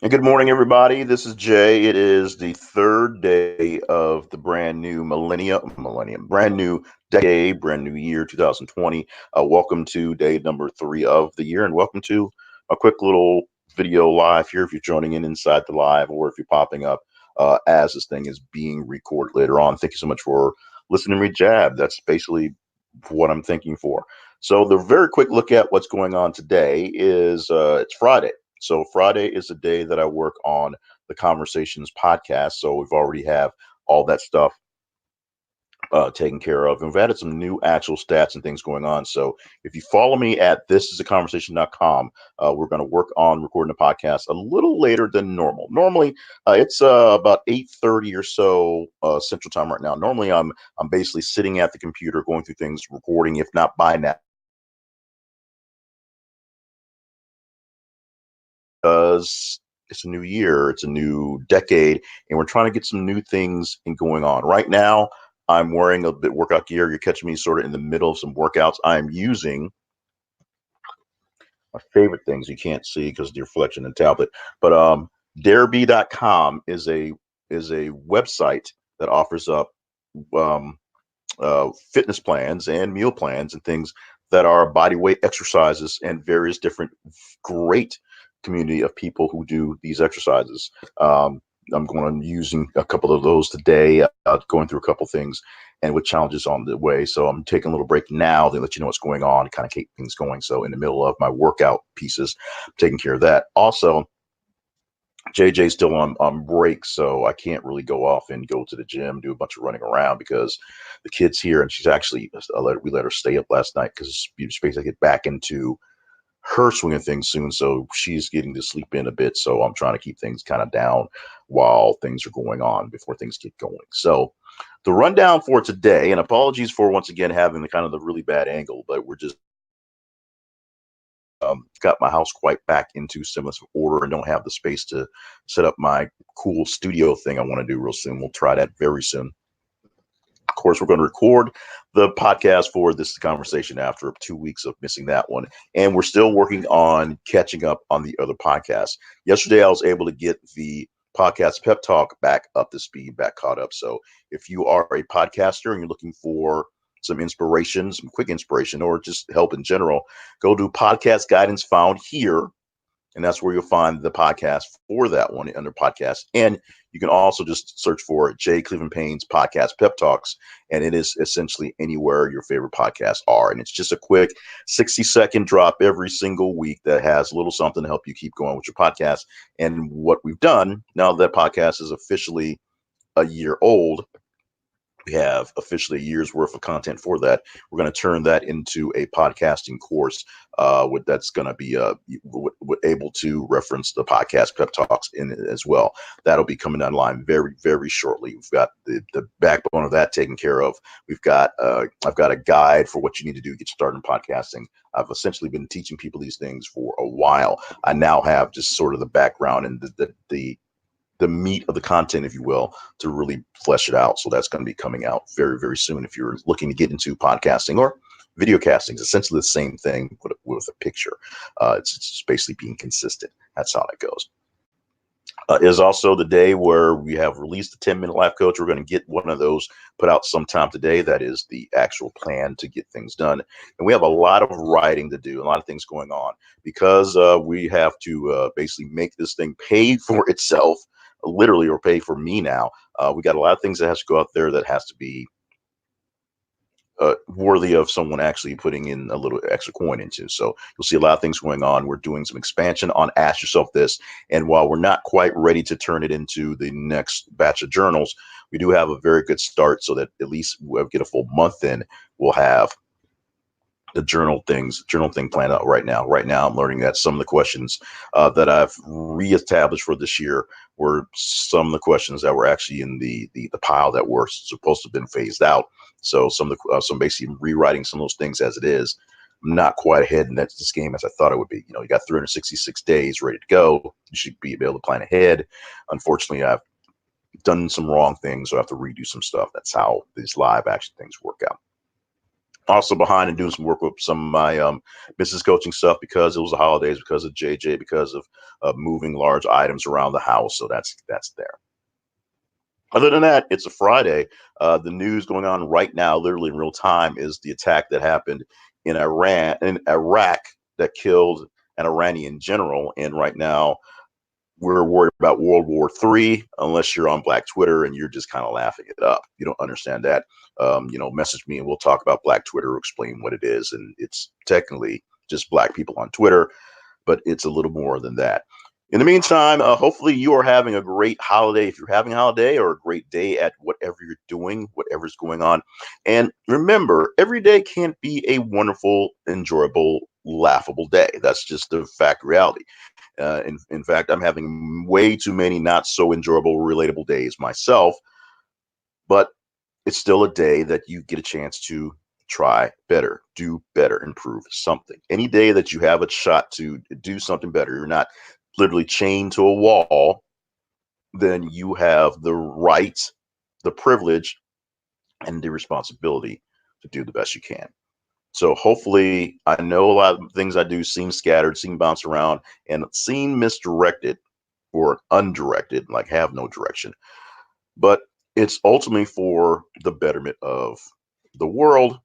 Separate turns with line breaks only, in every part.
And good morning, everybody. This is Jay. It is the third day of the brand new brand new decade, brand new year, 2020. Welcome to day number 3 of the year, and welcome to a quick little video live here if you're joining in inside the live or if you're popping up as this thing is being recorded later on. Thank you so much for listening to me jab. That's basically what I'm thinking for. So, the very quick look at what's going on today is it's Friday. So Friday is the day that I work on the Conversations podcast. So we've already have all that stuff taken care of. And we've added some new actual stats and things going on. So if you follow me at thisisaconversation.com, we're going to work on recording the podcast a little later than normal. Normally, it's about 8:30 or so Central Time right now. Normally, I'm basically sitting at the computer going through things, recording, if not by now. Because it's a new year, it's a new decade, and we're trying to get some new things in going on. Right now, I'm wearing a bit workout gear. You're catching me sort of in the middle of some workouts. I'm using my favorite things you can't see because of the reflection in the tablet. But Darebee.com is a website that offers up um, fitness plans and meal plans and things that are body weight exercises and various different great community of people who do these exercises. I'm going on using a couple of those today, going through a couple things and with challenges on the way. So I'm taking a little break now to let you know what's going on, kind of keep things going. So in the middle of my workout pieces, I'm taking care of that. Also, JJ's still on break, so I can't really go off and go to the gym, do a bunch of running around because the kid's here, and she's actually we let her stay up last night because space I get back into her swing of things soon, so she's getting to sleep in a bit. So I'm trying to keep things kind of down while things are going on before things get going. So the rundown for today, and apologies for once again having the kind of the really bad angle, but we're just got my house quite back into semblance of order and don't have the space to set up my cool studio thing I want to do real soon. We'll try that very soon. Of course, we're going to record the podcast for this conversation after 2 weeks of missing that one. And we're still working on catching up on the other podcasts. Yesterday, I was able to get the podcast Pep Talk back up to speed, back caught up. So if you are a podcaster and you're looking for some inspiration, some quick inspiration, or just help in general, go to podcast guidance found here, and that's where you'll find the podcast for that one under podcast. And you can also just search for J. Cleveland Payne's podcast Pep Talks, and it is essentially anywhere your favorite podcasts are. And it's just a quick 60-second drop every single week that has a little something to help you keep going with your podcast. And what we've done now that podcast is officially a year old, we have officially a year's worth of content for that. We're going to turn that into a podcasting course that's going to be able to reference the podcast Pep Talks in it as well. That'll be coming online very, very shortly. We've got the backbone of that taken care of. I've got a guide for what you need to do to get started in podcasting. I've essentially been teaching people these things for a while. I now have just sort of the background and the meat of the content, if you will, to really flesh it out. So that's going to be coming out very, very soon. If you're looking to get into podcasting or video casting, it's essentially the same thing with a picture. It's just basically being consistent. That's how it goes. Is also the day where we have released the 10-minute life coach. We're going to get one of those put out sometime today. That is the actual plan to get things done. And we have a lot of writing to do, a lot of things going on because we have to basically make this thing pay for itself, literally, or pay for me now. We got a lot of things that has to go out there that has to be worthy of someone actually putting in a little extra coin into. So you'll see a lot of things going on. We're doing some expansion on Ask Yourself This. And while we're not quite ready to turn it into the next batch of journals, we do have a very good start so that at least we'll get a full month in. We'll have the journal thing planned out right now. Right now, I'm learning that some of the questions that I've reestablished for this year were some of the questions that were actually in the pile that were supposed to have been phased out. So some basically rewriting some of those things as it is. I'm not quite ahead in this game as I thought it would be. You got 366 days ready to go. You should be able to plan ahead. Unfortunately, I've done some wrong things, so I have to redo some stuff. That's how these live action things work out. Also behind and doing some work with some of my business coaching stuff because it was the holidays, because of JJ, because of moving large items around the house. So that's there. Other than that, it's a Friday. The news going on right now, literally in real time, is the attack that happened in Iraq, that killed an Iranian general. And right now, we're worried about World War III, unless you're on Black Twitter and you're just kind of laughing it up. You don't understand that. Message me and we'll talk about Black Twitter, explain what it is. And it's technically just Black people on Twitter, but it's a little more than that. In the meantime, hopefully you are having a great holiday if you're having a holiday, or a great day at whatever you're doing, whatever's going on. And remember, every day can't be a wonderful, enjoyable, laughable day. That's just the fact reality. In fact, I'm having way too many not so enjoyable, relatable days myself, but it's still a day that you get a chance to try better, do better, improve something. Any day that you have a shot to do something better, you're not literally chained to a wall, then you have the right, the privilege, and the responsibility to do the best you can. So hopefully, I know a lot of things I do seem scattered, seem bounced around, and seem misdirected or undirected, like have no direction. But it's ultimately for the betterment of the world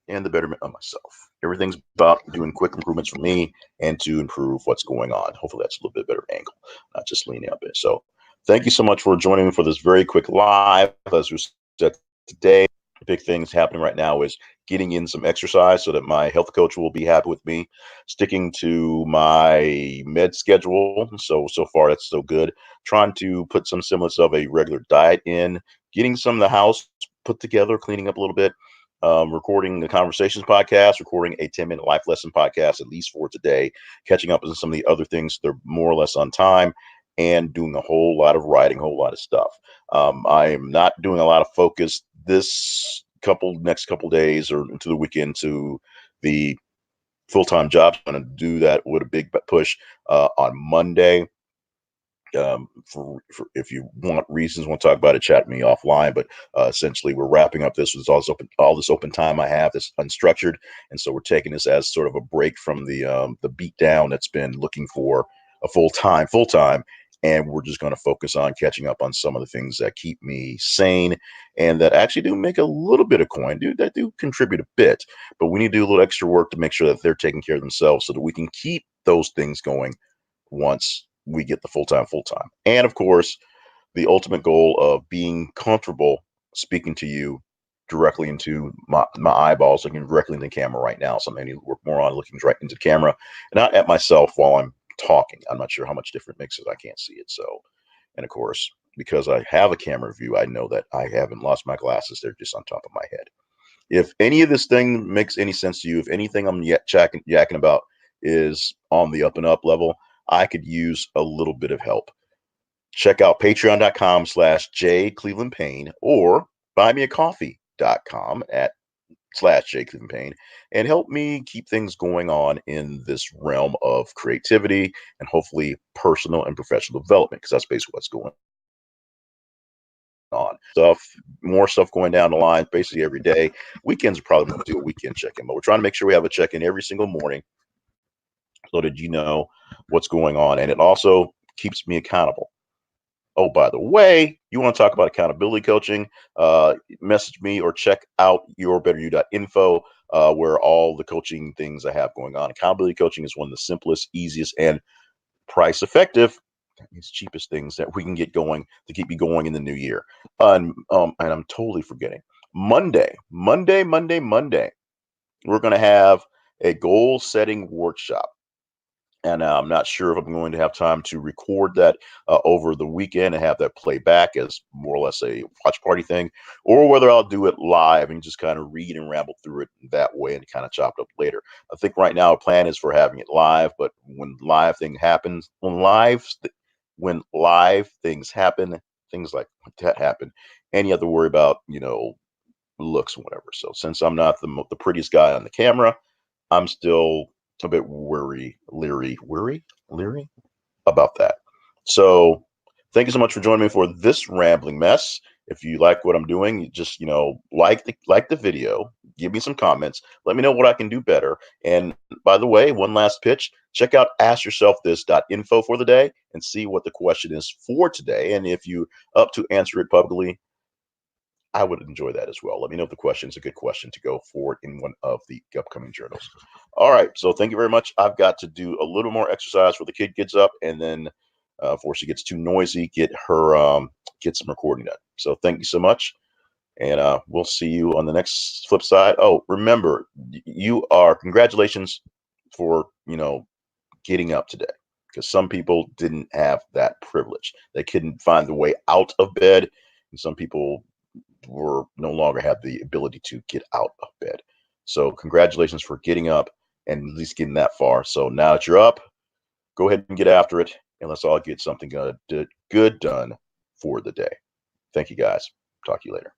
and the betterment of myself. Everything's about doing quick improvements for me and to improve what's going on. Hopefully, that's a little bit better angle, not just leaning up it. So, thank you so much for joining me for this very quick live. As we said today, the big things happening right now is getting in some exercise so that my health coach will be happy with me, sticking to my med schedule. So far that's so good. Trying to put some semblance of a regular diet in, getting some of the house put together, cleaning up a little bit, recording the Conversations podcast, recording a 10-minute life lesson podcast, at least for today, catching up on some of the other things that are more or less on time, and doing a whole lot of writing, a whole lot of stuff. I am not doing a lot of focus this next couple days or into the weekend to the full-time job. I'm going to do that with a big push on Monday. For if you want reasons, want to talk about it, chat me offline. But essentially, we're wrapping up this with all this open time I have that's unstructured, and so we're taking this as sort of a break from the beat down that's been looking for a full time, and we're just going to focus on catching up on some of the things that keep me sane and that actually do make a little bit of coin, that do contribute a bit. But we need to do a little extra work to make sure that they're taking care of themselves so that we can keep those things going once we get the full time. And of course, the ultimate goal of being comfortable speaking to you directly into my eyeballs, looking directly into the camera right now. So I need to work more on looking right into the camera and not at myself while I'm talking. I'm not sure how much different it makes it. I can't see it. So, and of course, because I have a camera view, I know that I haven't lost my glasses. They're just on top of my head. If any of this thing makes any sense to you, if anything I'm yakking about is on the up and up level, I could use a little bit of help. Check out patreon.com/J Cleveland Payne or buymeacoffee.com /J Cleveland Payne and help me keep things going on in this realm of creativity and hopefully personal and professional development, because that's basically what's going on. More stuff going down the line basically every day. Weekends are probably going to do a weekend check-in, but we're trying to make sure we have a check-in every single morning so that you know what's going on. And it also keeps me accountable. Oh, by the way, you want to talk about accountability coaching, message me or check out yourbetteryou.info, where all the coaching things I have going on. Accountability coaching is one of the simplest, easiest, and price effective, that means cheapest things that we can get going to keep you going in the new year. And I'm totally forgetting. Monday, we're going to have a goal setting workshop. And I'm not sure if I'm going to have time to record that over the weekend and have that play back as more or less a watch party thing, or whether I'll do it live and just kind of read and ramble through it that way and kind of chop it up later. I think right now a plan is for having it live, but when live things happen, things like that happen, and you have to worry about, looks and whatever. So since I'm not the prettiest guy on the camera, I'm still a bit leery about that. So thank you so much for joining me for this rambling mess. If you like what I'm doing, you just, like the video, give me some comments, let me know what I can do better. And by the way, one last pitch, check out askyourselfthis.info for the day and see what the question is for today. And if you up to answer it publicly, I would enjoy that as well. Let me know if the question is a good question to go forward in one of the upcoming journals. All right. So thank you very much. I've got to do a little more exercise before the kid gets up, and then before she gets too noisy, get some recording done. So thank you so much, and we'll see you on the next flip side. Oh, remember, congratulations for getting up today, because some people didn't have that privilege. They couldn't find the way out of bed, and some people were no longer have the ability to get out of bed. So congratulations for getting up and at least getting that far. So now that you're up, go ahead and get after it, and let's all get something good done for the day. Thank you, guys. Talk to you later.